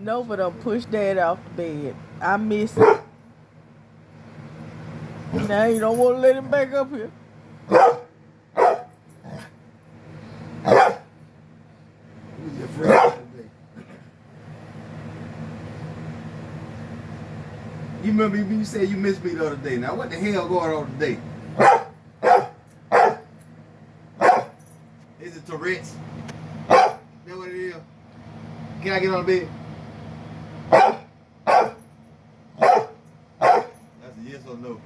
Nova done pushed Dad off the bed. I miss it. Now you don't want to let him back up here. Who's your friend today? You remember you said you missed me the other day. Now what the hell going on today? Is it Tourette's? Is that what it is? Can I get on the bed? That's a yes or no.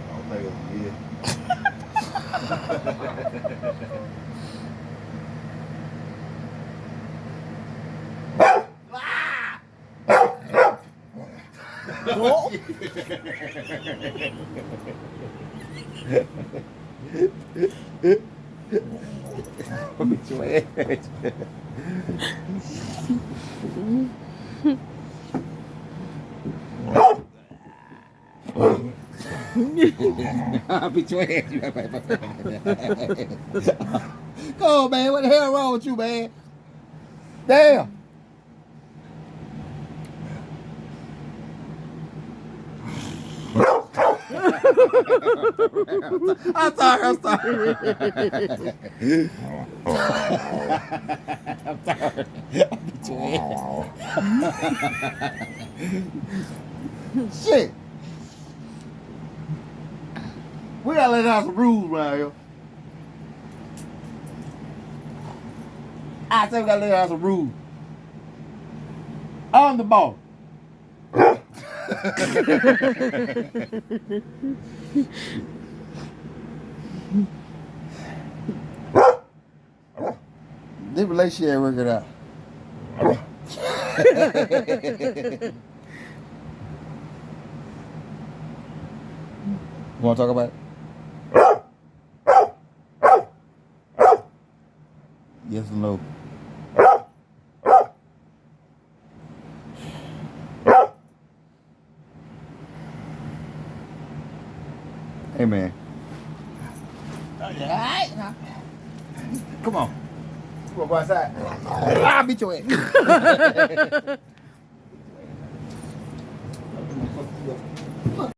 I don't think it's a yes. Which way? Between you. Come on, man. What the hell wrong with you, man? Damn. I'm sorry. I'm sorry. Shit. We gotta let out some rules around here. I said we gotta let out some rules. I'm the boss. This relationship ain't working out. You wanna talk about it? Yes or no? Hey, man. Alright. Come on. Come on, go outside. I'll beat your ass.